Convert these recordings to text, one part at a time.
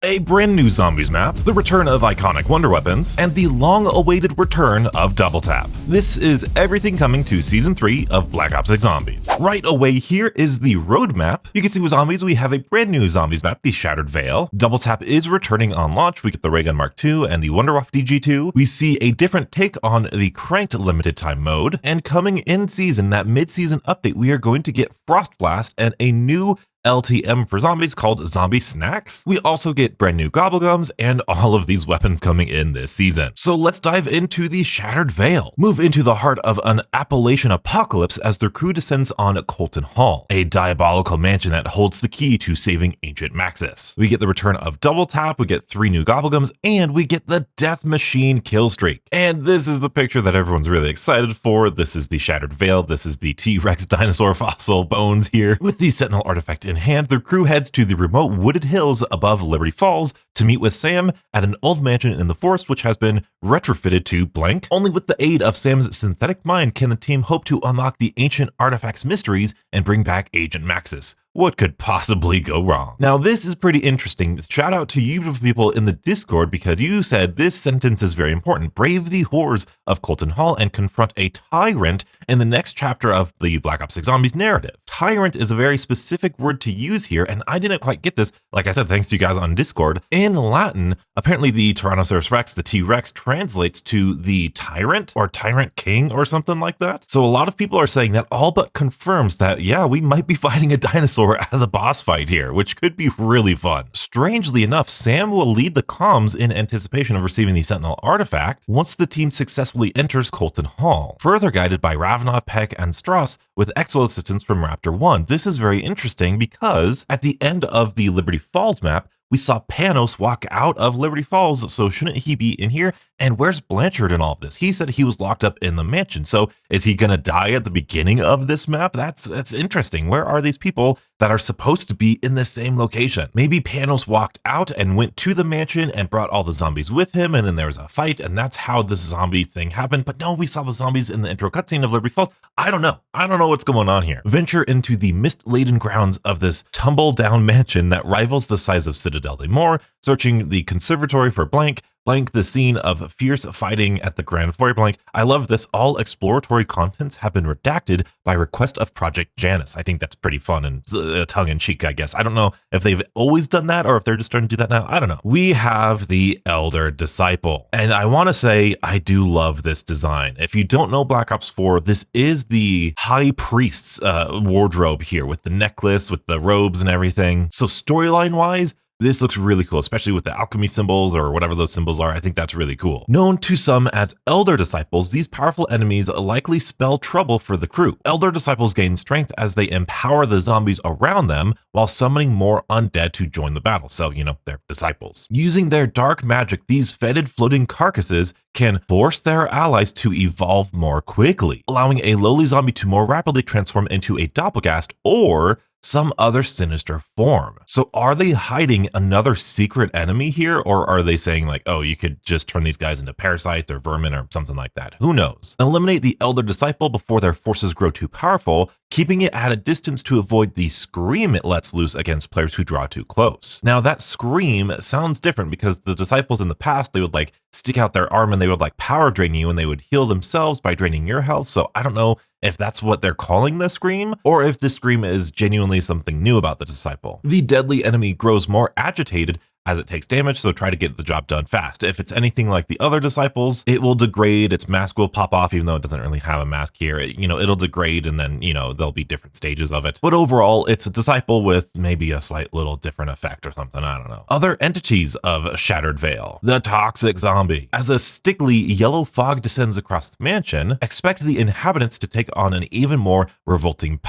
A brand new zombies map, the return of iconic wonder weapons, and the long-awaited return of Double Tap. This is everything coming to Season 3 of Black Ops 6 Zombies. Right away here is the roadmap. You can see with zombies we have a brand new zombies map, the Shattered Veil. Double Tap is returning on launch. We get the Ray Gun Mark II and the Wonderwaffe DG2. We see a different take on the Cranked limited time mode, and coming in season, that mid-season update, we are going to get Frost Blast and a new LTM for zombies called Zombie Snacks. We also get brand new Gobblegums and all of these weapons coming in this season. So let's dive into the Shattered Veil. Move into the heart of an Appalachian apocalypse as their crew descends on Colton Hall, a diabolical mansion that holds the key to saving ancient Maxis. We get the return of Double Tap, we get 3 new Gobblegums, and we get the Death Machine kill streak. And this is the picture that everyone's really excited for. This is the Shattered Veil. This is the T-Rex dinosaur fossil bones here. With the Sentinel artifact in hand, their crew heads to the remote wooded hills above Liberty Falls to meet with Sam at an old mansion in the forest which has been retrofitted to blank. Only with the aid of Sam's synthetic mind can the team hope to unlock the ancient artifacts mysteries and bring back Agent Maxis. What could possibly go wrong? Now, this is pretty interesting. Shout out to you people in the Discord because you said this sentence is very important. Brave the horrors of Colton Hall and confront a tyrant in the next chapter of the Black Ops 6 Zombies narrative. Tyrant is a very specific word to use here, and I didn't quite get this. Like I said, thanks to you guys on Discord. In Latin, apparently the Tyrannosaurus Rex, the T-Rex, translates to the tyrant or tyrant king or something like that. So a lot of people are saying that all but confirms that, yeah, we might be fighting a dinosaur as a boss fight here, which could be really fun. Strangely enough, Sam will lead the comms in anticipation of receiving the Sentinel artifact once the team successfully enters Colton Hall, further guided by Ravenov, Peck, and Strauss with Exo assistance from Raptor 1. This is very interesting because at the end of the Liberty Falls map, we saw Panos walk out of Liberty Falls, so shouldn't he be in here? And where's Blanchard in all of this? He said he was locked up in the mansion, so is he gonna die at the beginning of this map? That's interesting. Where are these people that are supposed to be in the same location? Maybe Panos walked out and went to the mansion and brought all the zombies with him, and then there was a fight, and that's how this zombie thing happened. But no, we saw the zombies in the intro cutscene of Liberty Falls. I don't know what's going on here. Venture into the mist-laden grounds of this tumble-down mansion that rivals the size of Citadel de Moore, searching the conservatory for Blank, the scene of fierce fighting at the Grand Foyer Blank. I love this. All exploratory contents have been redacted by request of Project Janus. I think that's pretty fun and tongue-in-cheek, I guess. I don't know if they've always done that or if they're just starting to do that now. I don't know. We have the Elder Disciple. And I want to say I do love this design. If you don't know Black Ops 4, this is the High Priest's wardrobe here with the necklace, with the robes and everything. So storyline-wise, this looks really cool, especially with the alchemy symbols or whatever those symbols are. I think that's really cool. Known to some as Elder Disciples, these powerful enemies likely spell trouble for the crew. Elder Disciples gain strength as they empower the zombies around them while summoning more undead to join the battle. So, you know, they're disciples. Using their dark magic, these fetid floating carcasses can force their allies to evolve more quickly, allowing a lowly zombie to more rapidly transform into a doppelgast or some other sinister form. So are they hiding another secret enemy here, or are they saying like, oh, you could just turn these guys into parasites or vermin or something like that? Who knows? Eliminate the Elder Disciple before their forces grow too powerful, keeping it at a distance to avoid the scream it lets loose against players who draw too close. Now that scream sounds different because the disciples in the past, they would like stick out their arm and they would like power drain you and they would heal themselves by draining your health. So I don't know if that's what they're calling the scream, or if this scream is genuinely something new about the disciple. The deadly enemy grows more agitated as it takes damage, so try to get the job done fast. If it's anything like the other disciples, it will degrade, its mask will pop off, even though it doesn't really have a mask here. It'll degrade and then, there'll be different stages of it. But overall, it's a disciple with maybe a slight little different effect or something, I don't know. Other entities of Shattered Veil. The Toxic Zombie. As a stickly yellow fog descends across the mansion, expect the inhabitants to take on an even more revolting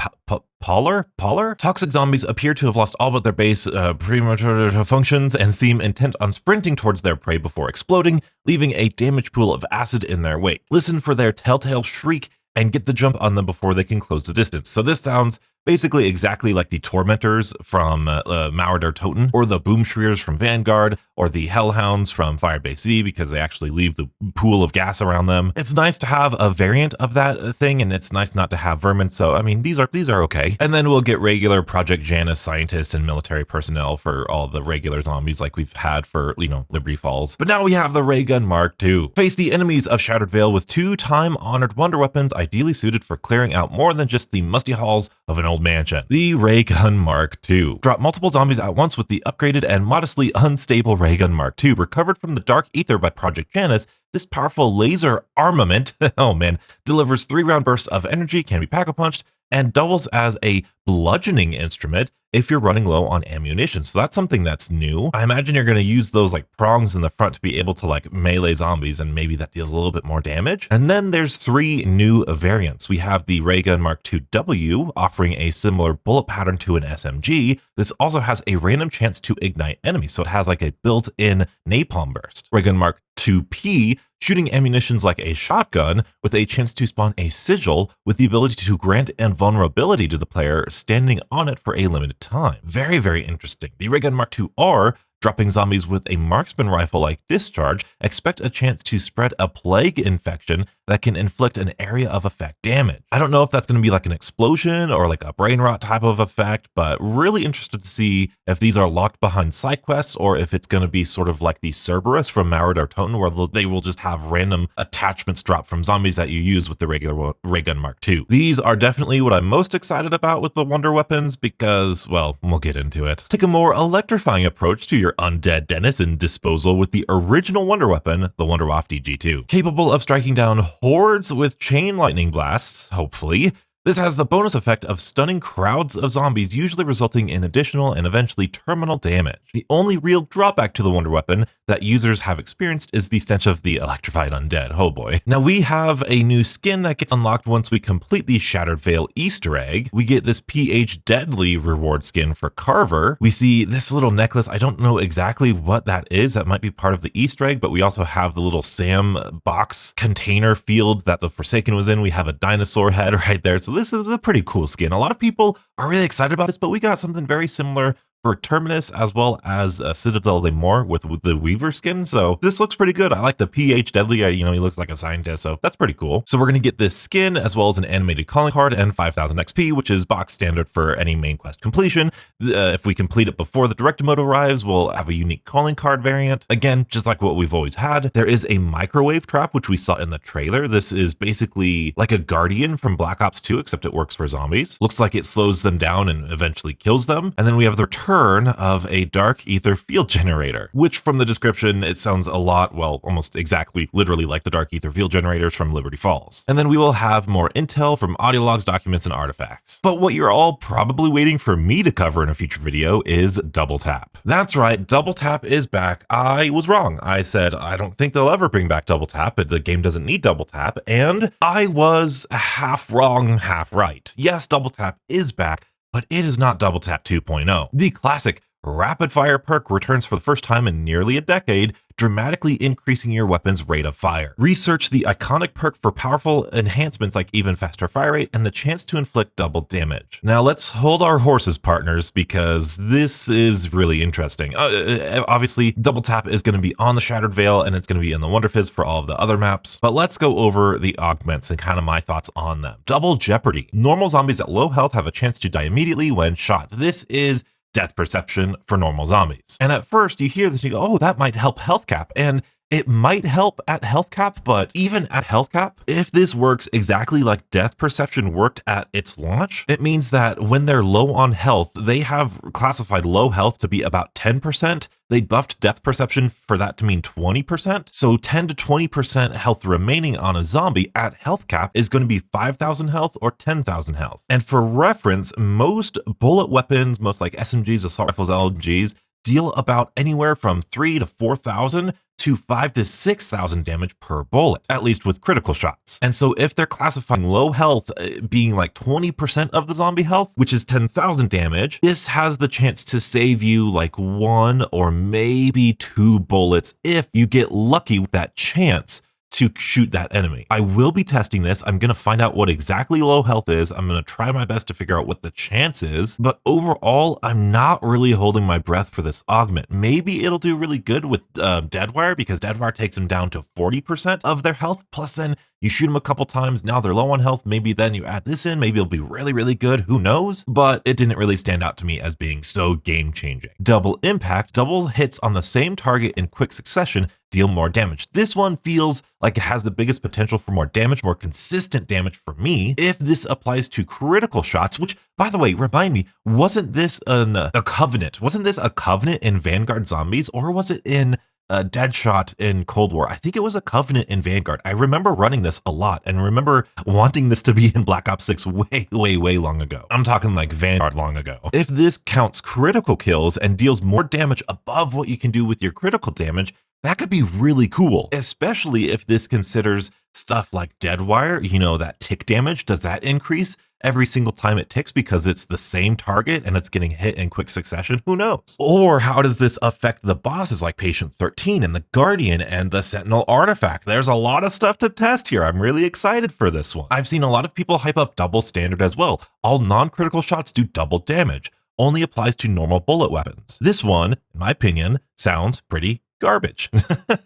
Polar? Toxic zombies appear to have lost all but their base premature functions and seem intent on sprinting towards their prey before exploding, leaving a damage pool of acid in their wake. Listen for their telltale shriek and get the jump on them before they can close the distance. So this sounds basically exactly like the Tormentors from Mauer Toten, or the Boomshreers from Vanguard, or the Hellhounds from Firebase Z, because they actually leave the pool of gas around them. It's nice to have a variant of that thing, and it's nice not to have vermin, so I mean, these are okay. And then we'll get regular Project Janus scientists and military personnel for all the regular zombies like we've had for, you know, Liberty Falls. But now we have the Ray Gun Mark II. Face the enemies of Shattered Vale with 2 time-honored wonder weapons ideally suited for clearing out more than just the musty halls of an old mansion. The Ray Gun Mark II. Drop multiple zombies at once with the upgraded and modestly unstable Ray Gun Mark II. Recovered from the Dark Ether by Project Janus, this powerful laser armament, oh man, delivers 3-round bursts of energy, can be pack-a-punched, and doubles as a bludgeoning instrument if you're running low on ammunition. So that's something that's new. I imagine you're going to use those like prongs in the front to be able to like melee zombies, and maybe that deals a little bit more damage. And then there's 3 new variants. We have the Ray Gun Mark II W, offering a similar bullet pattern to an SMG. This also has a random chance to ignite enemies, so it has like a built-in napalm burst. Ray Gun Mark II P, shooting ammunitions like a shotgun with a chance to spawn a sigil with the ability to grant invulnerability to the player standing on it for a limited time. Very, very interesting. The Ray Gun Mark II R, dropping zombies with a marksman rifle-like discharge, expect a chance to spread a plague infection that can inflict an area of effect damage. I don't know if that's going to be like an explosion or like a brain rot type of effect, but really interested to see if these are locked behind side quests or if it's going to be sort of like the Cerberus from Mauer Toten, where they will just have random attachments drop from zombies that you use with the regular Ray Gun Mark II. These are definitely what I'm most excited about with the wonder weapons because, well, we'll get into it. Take a more electrifying approach to your undead denizen disposal with the original wonder weapon, the Wonderwaffe G2. Capable of striking down hordes with chain lightning blasts, hopefully. This has the bonus effect of stunning crowds of zombies, usually resulting in additional and eventually terminal damage. The only real drawback to the wonder weapon that users have experienced is the stench of the electrified undead. Oh boy. Now we have a new skin that gets unlocked once we complete the Shattered Vale Easter egg. We get this PH Deadly reward skin for Carver. We see this little necklace. I don't know exactly what that is. That might be part of the Easter egg, but we also have the little Sam box container field that the Forsaken was in. We have a dinosaur head right there. So this is a pretty cool skin. A lot of people are really excited about this, but we got something very similar for Terminus as well as Citadel de Mor with the Weaver skin. So this looks pretty good. I like the PH Deadly. You know, he looks like a scientist, so that's pretty cool. So we're going to get this skin as well as an animated calling card and 5,000 XP, which is box standard for any main quest completion. If we complete it before the direct mode arrives, we'll have a unique calling card variant. Again, just like what we've always had. There is a microwave trap, which we saw in the trailer. This is basically like a Guardian from Black Ops 2, except it works for zombies. Looks like it slows them down and eventually kills them. And then we have the return of a dark ether field generator, which from the description, it sounds a lot, well, almost exactly, literally like the dark ether field generators from Liberty Falls. And then we will have more intel from audio logs, documents, and artifacts. But what you're all probably waiting for me to cover in a future video is Double Tap. That's right, Double Tap is back. I was wrong. I said, I don't think they'll ever bring back Double Tap, but the game doesn't need Double Tap, and I was half wrong, half right. Yes, Double Tap is back, but it is not Double Tap 2.0. The classic rapid fire perk returns for the first time in nearly a decade, dramatically increasing your weapon's rate of fire. Research the iconic perk for powerful enhancements like even faster fire rate and the chance to inflict double damage. Now let's hold our horses, partners, because this is really interesting. Obviously, Double Tap is going to be on the Shattered Vale and it's going to be in the Wonder Fizz for all of the other maps, but let's go over the augments and kind of my thoughts on them. Double Jeopardy. Normal zombies at low health have a chance to die immediately when shot. This is death perception for normal zombies. And at first you hear this and you go, oh, that might help health cap. And it might help at health cap, but even at health cap, if this works exactly like death perception worked at its launch, it means that when they're low on health, they have classified low health to be about 10%. They buffed death perception for that to mean 20%. So 10 to 20% health remaining on a zombie at health cap is going to be 5,000 health or 10,000 health. And for reference, most bullet weapons, most like SMGs, assault rifles, LMGs, deal about anywhere from 3 to 4,000 to 5 to 6,000 damage per bullet, at least with critical shots. And so if they're classifying low health being like 20% of the zombie health, which is 10,000 damage, this has the chance to save you like 1 or maybe 2 bullets if you get lucky with that chance to shoot that enemy. I will be testing this. I'm going to find out what exactly low health is. I'm going to try my best to figure out what the chance is, but overall, I'm not really holding my breath for this augment. Maybe it'll do really good with Deadwire, because Deadwire takes them down to 40% of their health, plus then you shoot them a couple times, now they're low on health, maybe then you add this in, maybe it'll be really, really good, who knows? But it didn't really stand out to me as being so game-changing. Double impact, double hits on the same target in quick succession deal more damage. This one feels like it has the biggest potential for more damage, more consistent damage for me, if this applies to critical shots, which, by the way, remind me, wasn't this a Covenant? Wasn't this a Covenant in Vanguard Zombies, or was it in Deadshot in Cold War? I think it was a Covenant in Vanguard. I remember running this a lot and remember wanting this to be in Black Ops 6 way long ago. I'm talking like Vanguard long ago. If this counts critical kills and deals more damage above what you can do with your critical damage, that could be really cool, especially if this considers stuff like Deadwire, you know, that tick damage. Does that increase every single time it ticks because it's the same target and it's getting hit in quick succession? Who knows? Or how does this affect the bosses like Patient 13 and the Guardian and the Sentinel Artifact? There's a lot of stuff to test here. I'm really excited for this one. I've seen a lot of people hype up double standard as well. All non-critical shots do double damage. Only applies to normal bullet weapons. This one, in my opinion, sounds pretty garbage.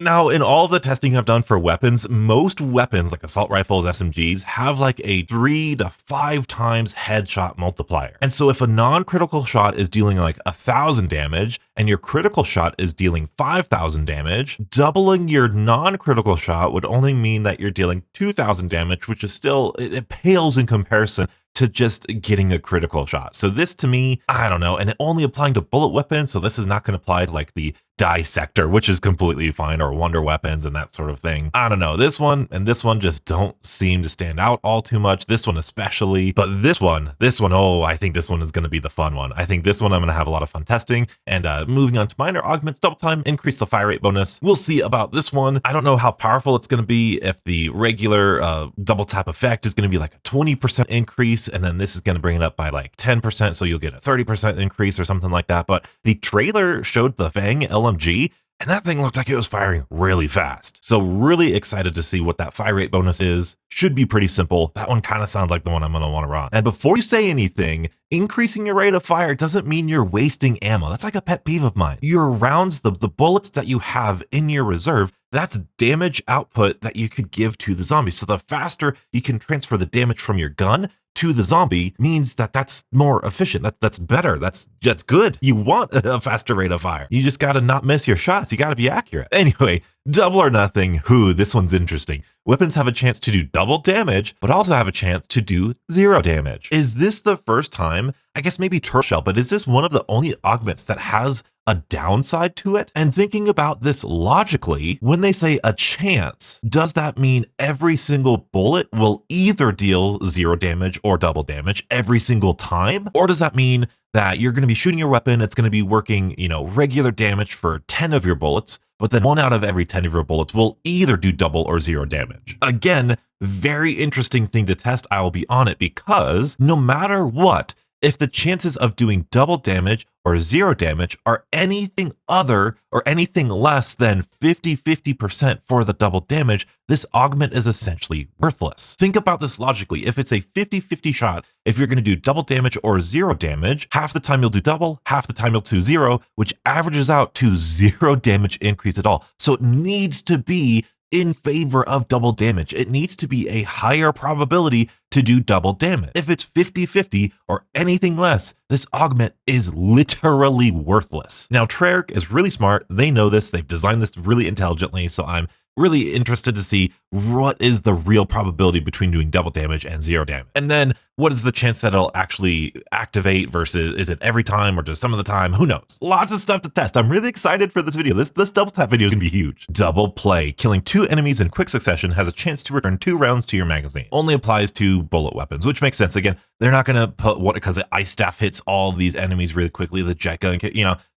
Now, in all of the testing I've done for weapons, most weapons like assault rifles, SMGs have like a 3 to 5 times headshot multiplier. And so if a non-critical shot is dealing like 1,000 damage and your critical shot is dealing 5,000 damage, doubling your non-critical shot would only mean that you're dealing 2,000 damage, which is still, it pales in comparison to just getting a critical shot. So this to me, I don't know, and it only applying to bullet weapons, so this is not going to apply to like the Dissector, which is completely fine, or Wonder Weapons and that sort of thing. I don't know, this one and this one just don't seem to stand out all too much, this one especially, but this one, oh, I think this one is going to be the fun one. I think this one I'm going to have a lot of fun testing, and moving on to minor augments, double time, increase the fire rate bonus. We'll see about this one. I don't know how powerful it's going to be, if the regular double tap effect is going to be like a 20% increase, and then this is going to bring it up by like 10%, so you'll get a 30% increase or something like that. But the trailer showed the Fang LMG, and that thing looked like it was firing really fast. So really excited to see what that fire rate bonus is. Should be pretty simple. That one kind of sounds like the one I'm going to want to run. And before you say anything, increasing your rate of fire doesn't mean you're wasting ammo. That's like a pet peeve of mine. Your rounds, the bullets that you have in your reserve, that's damage output that you could give to the zombie. So the faster you can transfer the damage from your gun to the zombie means that that's more efficient. That's better. That's good. You want a faster rate of fire. You just got to not miss your shots. You got to be accurate. Anyway, double or nothing. This one's interesting. Weapons have a chance to do double damage, but also have a chance to do 0 damage. Is this the first time? I guess maybe Turtle Shell, but is this one of the only augments that has a downside to it? And thinking about this logically, when they say a chance, does that mean every single bullet will either deal 0 damage or double damage every single time? Or does that mean that you're going to be shooting your weapon, it's going to be working, regular damage for 10 of your bullets, but then 1 out of every 10 of your bullets will either do double or 0 damage? Again, very interesting thing to test. I will be on it, because no matter what, if the chances of doing double damage or 0 damage are anything other or anything less than 50% for the double damage, this augment is essentially worthless. Think about this logically. If it's a 50-50 shot, if you're going to do double damage or 0 damage, half the time you'll do double, half the time you'll do 0, which averages out to 0 damage increase at all. So it needs to be in favor of double damage. It needs to be a higher probability to do double damage. If it's 50-50 or anything less, this augment is literally worthless. Now, Treyarch is really smart. They know this. They've designed this really intelligently. So I'm really interested to see what is the real probability between doing double damage and 0 damage. And then what is the chance that it'll actually activate versus is it every time or just some of the time? Who knows? Lots of stuff to test. I'm really excited for this video. This double tap video is gonna be huge. Double play. Killing 2 enemies in quick succession has a chance to return 2 rounds to your magazine. Only applies to bullet weapons, which makes sense. Again, they're not gonna put what, because the ice staff hits all of these enemies really quickly, the jet gun,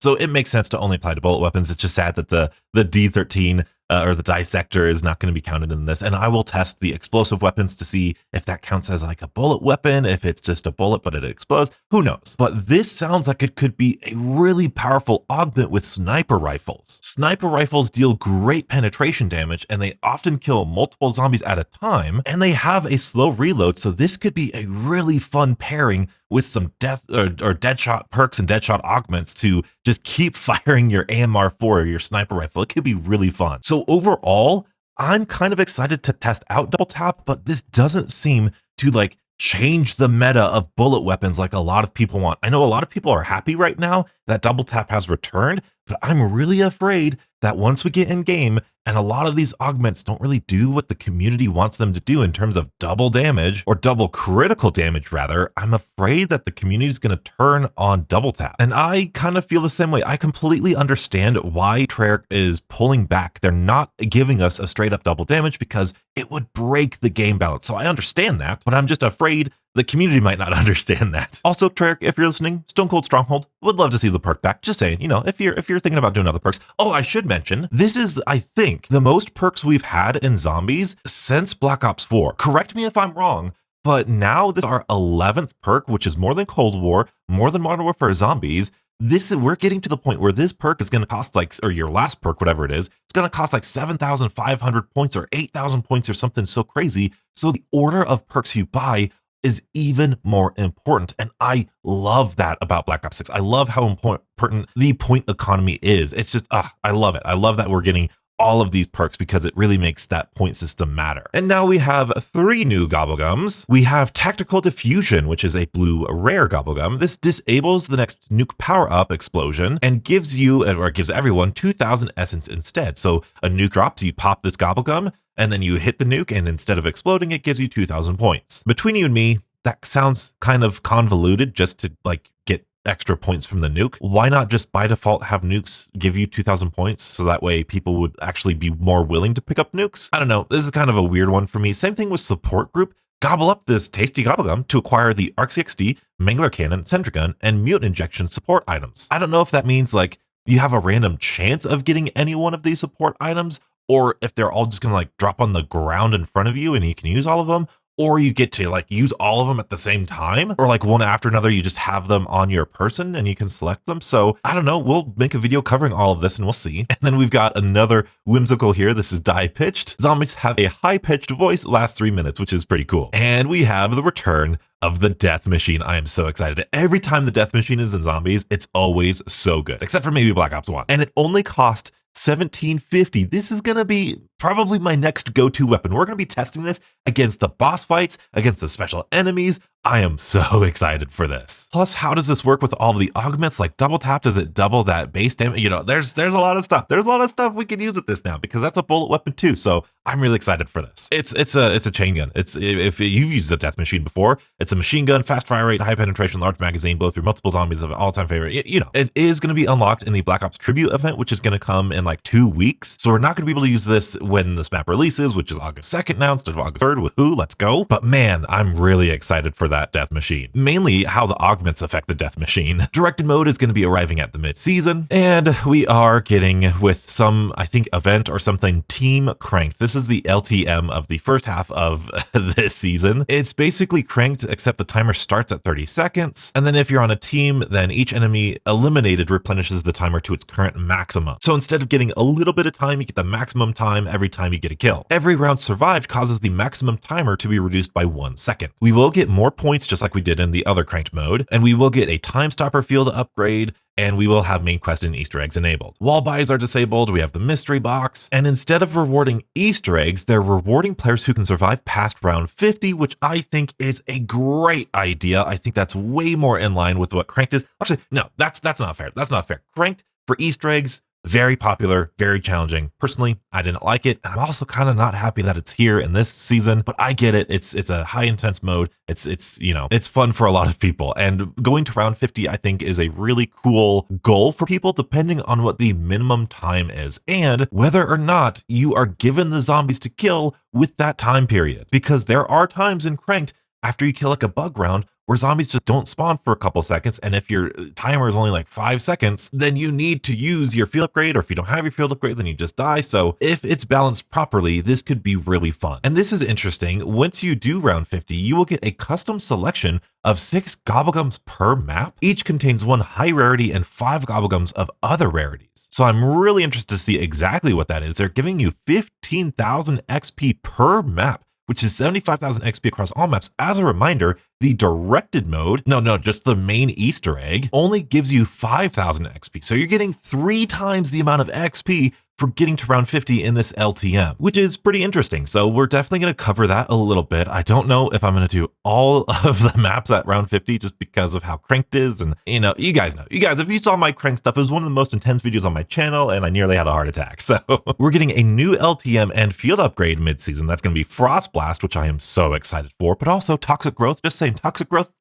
so it makes sense to only apply to bullet weapons. It's just sad that the D13 or the dissector is not going to be counted in this. And I will test the explosive weapons to see if that counts as like a bullet weapon, if it's just a bullet but it explodes, who knows. But this sounds like it could be a really powerful augment with sniper rifles. Sniper rifles deal great penetration damage, and they often kill multiple zombies at a time, and they have a slow reload, so this could be a really fun pairing with some death or deadshot perks and deadshot augments to just keep firing your AMR4 or your sniper rifle. It could be really fun. So overall, I'm kind of excited to test out double tap, but this doesn't seem to like change the meta of bullet weapons like a lot of people want. I know a lot of people are happy right now that double tap has returned, but I'm really afraid that once we get in game and a lot of these augments don't really do what the community wants them to do in terms of double damage or double critical damage rather, I'm afraid that the community is going to turn on double tap. And I kind of feel the same way. I completely understand why Treyarch is pulling back. They're not giving us a straight up double damage because it would break the game balance. So I understand that, but I'm just afraid the community might not understand that. Also, Treyarch, if you're listening, Stone Cold Stronghold, would love to see the perk back. Just saying, you know, if you're thinking about doing other perks. Oh, I should mention, this is, I think, the most perks we've had in zombies since Black Ops 4. Correct me if I'm wrong, but now this is our 11th perk, which is more than Cold War, more than Modern Warfare Zombies. We're getting to the point where this perk is going to cost like, or your last perk, whatever it is, it's going to cost like 7,500 points or 8,000 points or something so crazy. So the order of perks you buy is even more important. And I love that about Black Ops 6. I love how important the point economy is. It's just, I love it. I love that we're getting all of these perks because it really makes that point system matter. And now we have 3 new Gobblegums. We have Tactical Diffusion, which is a blue rare Gobblegum. This disables the next nuke power-up explosion and gives you, or gives everyone 2,000 essence instead. So a nuke drops, you pop this Gobblegum, and then you hit the nuke, and instead of exploding, it gives you 2,000 points. Between you and me, that sounds kind of convoluted just to like get extra points from the nuke. Why not just by default have nukes give you 2,000 points so that way people would actually be more willing to pick up nukes? I don't know. This is kind of a weird one for me. Same thing with support group. Gobble up this tasty Gobblegum to acquire the ARC-CXD, Mangler Cannon, Sentry Gun, and Mutant Injection support items. I don't know if that means like you have a random chance of getting any one of these support items, or if they're all just gonna like drop on the ground in front of you and you can use all of them, or you get to like use all of them at the same time, or like one after another, you just have them on your person and you can select them. So I don't know, we'll make a video covering all of this and we'll see. And then we've got another whimsical here. This is Die Pitched. Zombies have a high-pitched voice, lasts 3 minutes, which is pretty cool. And we have the return of the Death Machine. I am so excited. Every time the Death Machine is in zombies, it's always so good, except for maybe Black Ops 1. And it only cost $17.50. This is going to be probably my next go-to weapon. We're going to be testing this against the boss fights, against the special enemies. I am so excited for this. Plus, how does this work with all of the augments? Like double tap, does it double that base damage? You know, there's a lot of stuff. There's a lot of stuff we can use with this now because that's a bullet weapon too. So I'm really excited for this. It's a chain gun. It's, if you've used the Death Machine before, it's a machine gun, fast fire rate, high penetration, large magazine, blow through multiple zombies of all-time favorite. You know, it is going to be unlocked in the Black Ops Tribute event, which is going to come in like 2 weeks. So we're not going to be able to use this when this map releases, which is August 2nd now instead of August 3rd. Woohoo, let's go. But man, I'm really excited for that Death Machine. Mainly how the augments affect the Death Machine. Directed mode is going to be arriving at the mid-season, and we are getting with some, I think, event or something, Team Cranked. This is the LTM of the first half of this season. It's basically cranked, except the timer starts at 30 seconds, and then if you're on a team, then each enemy eliminated replenishes the timer to its current maximum. So instead of getting a little bit of time, you get the maximum time every time you get a kill. Every round survived causes the maximum timer to be reduced by 1 second. We will get more points just like we did in the other cranked mode, and we will get a time stopper field upgrade, and we will have main quest and Easter eggs enabled. Wall buys are disabled, we have the mystery box, and instead of rewarding Easter eggs, they're rewarding players who can survive past round 50, which I think is a great idea. I think that's way more in line with what Cranked is. Actually, no, that's not fair. That's not fair. Cranked for Easter eggs, very popular, very challenging. Personally, I didn't like it, and I'm also kind of not happy that it's here in this season, but I get it. It's a high intense mode. It's you know, it's fun for a lot of people, and going to round 50 I think is a really cool goal for people depending on what the minimum time is and whether or not you are given the zombies to kill with that time period, because there are times in Cranked after you kill like a bug round where zombies just don't spawn for a couple seconds. And if your timer is only like 5 seconds, then you need to use your field upgrade, or if you don't have your field upgrade, then you just die. So if it's balanced properly, this could be really fun. And this is interesting. Once you do round 50, you will get a custom selection of 6 Gobblegums per map. Each contains 1 high rarity and 5 Gobblegums of other rarities. So I'm really interested to see exactly what that is. They're giving you 15,000 XP per map, which is 75,000 XP across all maps. As a reminder, the directed mode, just the main Easter egg, only gives you 5,000 XP. So you're getting 3 times the amount of XP for getting to round 50 in this LTM, which is pretty interesting. So we're definitely going to cover that a little bit. I don't know if I'm going to do all of the maps at round 50 just because of how cranked is. And you guys, if you saw my crank stuff, it was one of the most intense videos on my channel and I nearly had a heart attack. So we're getting a new LTM and field upgrade mid-season. That's going to be Frost Blast, which I am so excited for, but also Toxic Growth, just saying. Toxic Growth,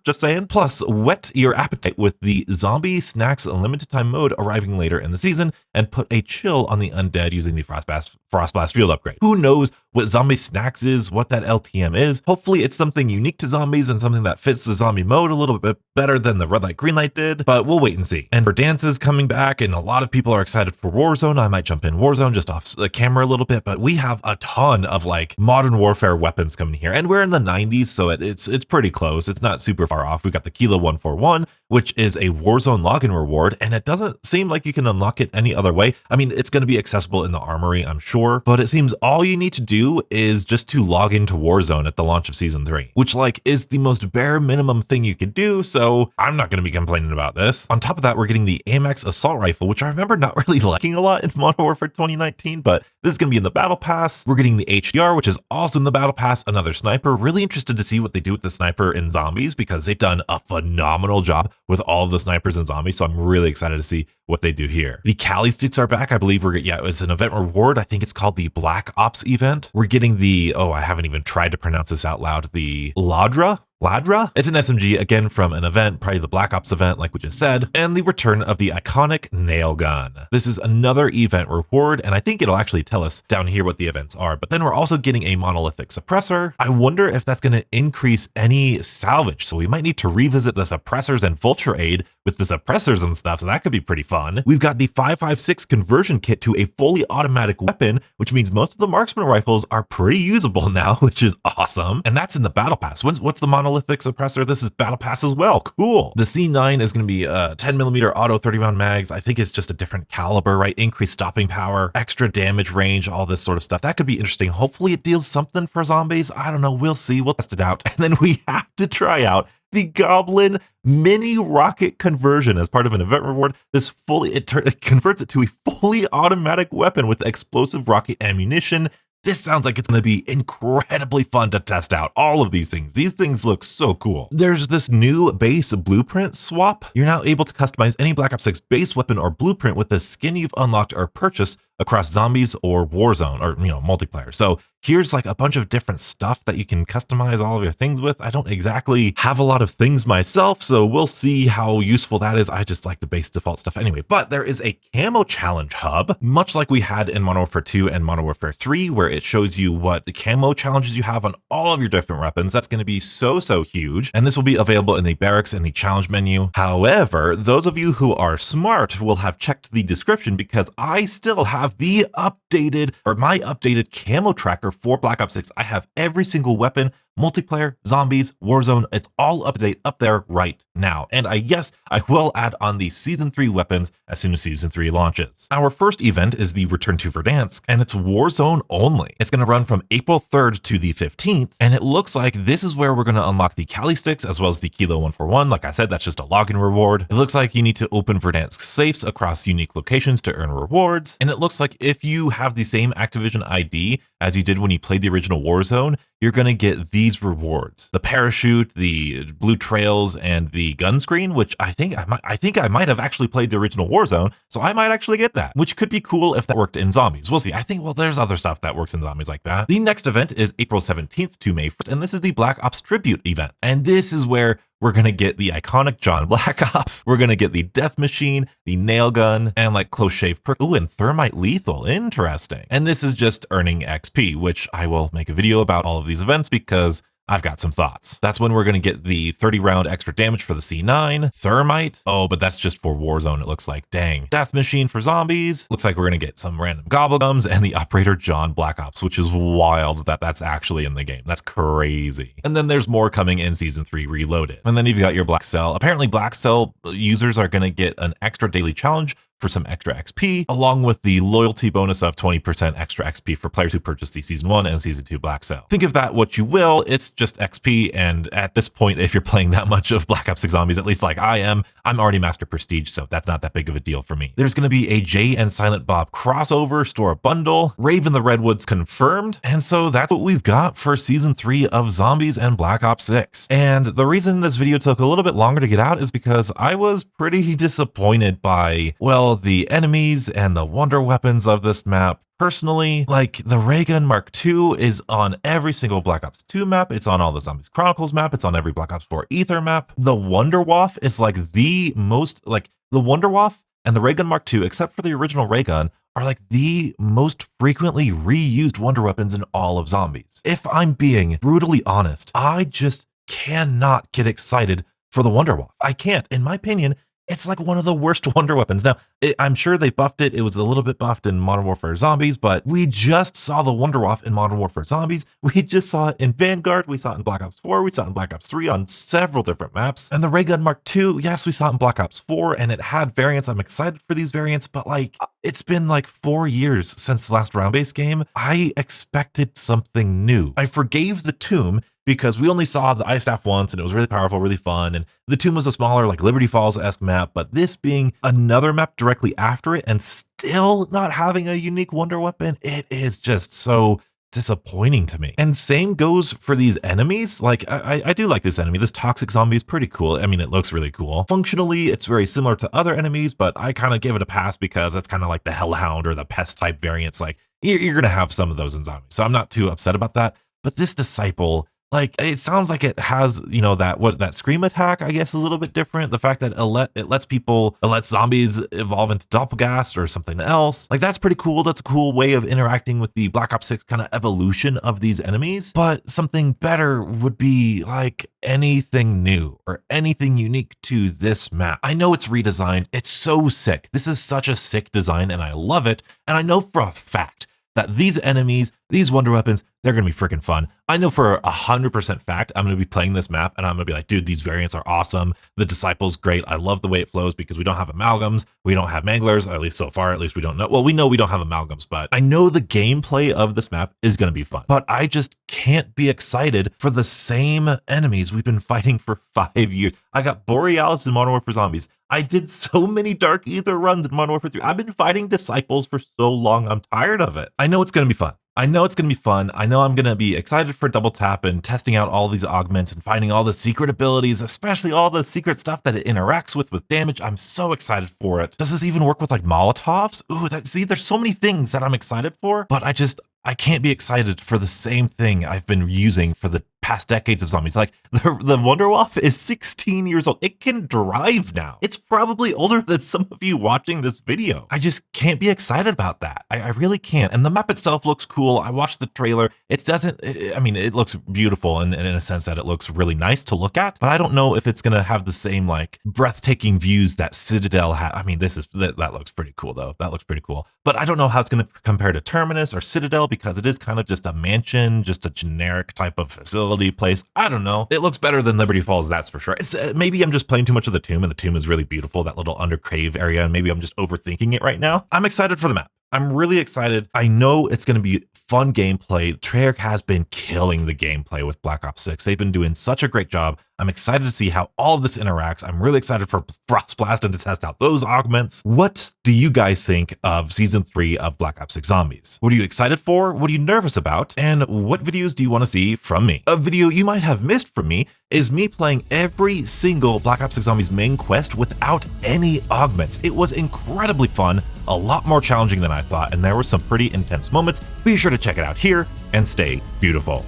just saying. Plus whet your appetite with the Zombie Snacks limited time mode arriving later in the season, and put a chill on the undead using the Frost Blast field upgrade. Who knows what Zombie Snacks is, what that LTM is. Hopefully it's something unique to zombies and something that fits the zombie mode a little bit better than the red light green light did, but we'll wait and see. And Verdansk is coming back, and a lot of people are excited for Warzone. I might jump in Warzone just off the camera a little bit, but we have a ton of like modern warfare weapons coming here, and we're in the 90s, so it's pretty close. It's not super far off. We got the Kilo 141, which is a Warzone login reward, and it doesn't seem like you can unlock it any other way. I mean, it's going to be accessible in the armory, I'm sure, but it seems all you need to do is just to log into Warzone at the launch of Season 3, which like is the most bare minimum thing you could do, so I'm not going to be complaining about this. On top of that, we're getting the AMX Assault Rifle, which I remember not really liking a lot in Modern Warfare 2019, but this is going to be in the Battle Pass. We're getting the HDR, which is also in the Battle Pass, another sniper. Really interested to see what they do with the sniper in zombies, because they've done a phenomenal job with all of the snipers in zombies, so I'm really excited to see what they do here. The Cali sticks are back. I believe it's an event reward. I think it's called the Black Ops event. We're getting the, I haven't even tried to pronounce this out loud, the Ladra? It's an SMG, again from an event, probably the Black Ops event like we just said, and the return of the iconic nail gun. This is another event reward, and I think it'll actually tell us down here what the events are, but then we're also getting a monolithic suppressor. I wonder if that's going to increase any salvage, so we might need to revisit the suppressors and vulture aid with the suppressors and stuff, so that could be pretty fun. We've got the 5.56 conversion kit to a fully automatic weapon, which means most of the marksman rifles are pretty usable now, which is awesome, and that's in the Battle Pass. What's the monolithic suppressor? This is Battle Pass as well. Cool. The C9 is going to be 10mm auto 30-round mags. I think it's just a different caliber, right? Increased stopping power, extra damage range, all this sort of stuff. That could be interesting. Hopefully it deals something for zombies. I don't know. We'll see. We'll test it out. And then we have to try out the Goblin mini rocket conversion as part of an event reward. This it converts it to a fully automatic weapon with explosive rocket ammunition. This sounds like it's going to be incredibly fun to test out. All of these things. These things look so cool. There's this new base blueprint swap. You're now able to customize any Black Ops 6 base weapon or blueprint with the skin you've unlocked or purchased across zombies or Warzone or, multiplayer. So here's like a bunch of different stuff that you can customize all of your things with. I don't exactly have a lot of things myself, so we'll see how useful that is. I just like the base default stuff anyway. But there is a camo challenge hub, much like we had in Modern Warfare 2 and Modern Warfare 3, where it shows you what the camo challenges you have on all of your different weapons. That's going to be so huge. And this will be available in the barracks and the challenge menu. However, those of you who are smart will have checked the description, because I still have my updated camo tracker for Black Ops 6. I have every single weapon, multiplayer, zombies, Warzone. It's all up to date up there right now. And yes, I will add on the Season 3 weapons as soon as Season 3 launches. Our first event is the Return to Verdansk, and it's Warzone only. It's going to run from April 3rd to the 15th, and it looks like this is where we're going to unlock the Cali sticks as well as the Kilo 141. Like I said, that's just a login reward. It looks like you need to open Verdansk safes across unique locations to earn rewards, and it looks like if you have the same Activision ID as you did when you played the original Warzone, you're going to get these rewards: the parachute, the blue trails, and the gun screen, which I think I might have actually played the original Warzone, so I might actually get that, which could be cool if that worked in zombies. We'll see. I think, there's other stuff that works in zombies like that. The next event is April 17th to May 1st, and this is the Black Ops Tribute event. And this is where we're going to get the iconic John Black Ops. We're going to get the Death Machine, the Nail Gun, and like Close Shave Perk. Ooh, and Thermite Lethal. Interesting. And this is just earning XP, which I will make a video about all of these events because I've got some thoughts. That's when we're going to get the 30 round extra damage for the C9, Thermite. Oh, but that's just for Warzone, it looks like. Dang. Death Machine for zombies. Looks like we're going to get some random Gobblegums and the Operator John Black Ops, which is wild that that's actually in the game. That's crazy. And then there's more coming in Season 3 Reloaded. And then you've got your Black Cell. Apparently Black Cell users are going to get an extra daily challenge for some extra XP, along with the loyalty bonus of 20% extra XP for players who purchase the Season 1 and Season 2 Black Cell. Think of that what you will, it's just XP, and at this point, if you're playing that much of Black Ops 6 Zombies, at least like I am, I'm already Master Prestige, so that's not that big of a deal for me. There's going to be a Jay and Silent Bob crossover store bundle, Raven the Redwoods confirmed, and so that's what we've got for Season 3 of Zombies and Black Ops 6. And the reason this video took a little bit longer to get out is because I was pretty disappointed by, well, the enemies and the wonder weapons of this map. Personally, like the Ray Gun Mark II is on every single Black Ops 2 map. It's on all the Zombies Chronicles map. It's on every Black Ops 4 Ether map. The Wonderwaffe is like the most, like the Wonderwaffe and the Ray Gun Mark II, except for the original Ray Gun, are like the most frequently reused wonder weapons in all of Zombies. If I'm being brutally honest, I just cannot get excited for the Wonderwaffe. I can't. In my opinion, it's like one of the worst wonder weapons. Now, I'm sure they buffed it. It was a little bit buffed in Modern Warfare Zombies, but we just saw the Wonderwaffe in Modern Warfare Zombies. We just saw it in Vanguard. We saw it in Black Ops 4. We saw it in Black Ops 3 on several different maps. And the Ray Gun Mark II, yes, we saw it in Black Ops 4, and it had variants. I'm excited for these variants, but like, it's been like 4 years since the last round-based game. I expected something new. I forgave the Tomb because we only saw the Ice Staff once and it was really powerful, really fun. And the Tomb was a smaller, like Liberty Falls-esque map, but this being another map directly after it and still not having a unique wonder weapon, it is just so disappointing to me. And same goes for these enemies. Like I do like this enemy. This toxic zombie is pretty cool. I mean, it looks really cool. Functionally, it's very similar to other enemies, but I kind of give it a pass because it's kind of like the Hellhound or the Pest type variants. Like you're going to have some of those in zombies. So I'm not too upset about that. But this Disciple, like, it sounds like it has, you know, that scream attack, I guess, is a little bit different. The fact that it lets zombies evolve into doppelgast or something else. Like, that's pretty cool. That's a cool way of interacting with the Black Ops 6 kind of evolution of these enemies. But something better would be like anything new or anything unique to this map. I know it's redesigned. It's so sick. This is such a sick design and I love it. And I know for a fact that these enemies, these wonder weapons, they're going to be freaking fun. I know for 100% fact, I'm going to be playing this map and I'm going to be like, dude, these variants are awesome. The Disciple's great. I love the way it flows because we don't have amalgams. We don't have manglers, at least so far. At least we don't know. Well, we know we don't have amalgams, but I know the gameplay of this map is going to be fun. But I just can't be excited for the same enemies we've been fighting for 5 years. I got Borealis in Modern Warfare Zombies. I did so many Dark Ether runs in Modern Warfare 3. I've been fighting Disciples for so long. I'm tired of it. I know it's going to be fun. I know it's going to be fun. I know I'm going to be excited for Double Tap and testing out all these augments and finding all the secret abilities, especially all the secret stuff that it interacts with damage. I'm so excited for it. Does this even work with like Molotovs? Ooh, see, there's so many things that I'm excited for, but I can't be excited for the same thing I've been using for the past decades of zombies. Like the Wonderwaffe is 16 years old. It can drive now. It's probably older than some of you watching this video. I just can't be excited about that. I really can't. And the map itself looks cool. I watched the trailer. It looks beautiful in a sense that it looks really nice to look at, but I don't know if it's going to have the same like breathtaking views that Citadel had. I mean, that looks pretty cool though. That looks pretty cool, but I don't know how it's going to compare to Terminus or Citadel because it is kind of just a mansion, just a generic type of facility place. I don't know. It looks better than Liberty Falls, that's for sure. It's maybe I'm just playing too much of the Tomb, and the Tomb is really beautiful, that little under cave area, and maybe I'm just overthinking it right now. I'm excited for the map. I'm really excited. I know it's going to be fun gameplay. Treyarch has been killing the gameplay with Black Ops 6. They've been doing such a great job. I'm excited to see how all of this interacts. I'm really excited for Frostblast and to test out those augments. What do you guys think of Season 3 of Black Ops 6 Zombies? What are you excited for? What are you nervous about? And what videos do you want to see from me? A video you might have missed from me is me playing every single Black Ops 6 Zombies main quest without any augments. It was incredibly fun, a lot more challenging than I thought, and there were some pretty intense moments. Be sure to check it out here and stay beautiful.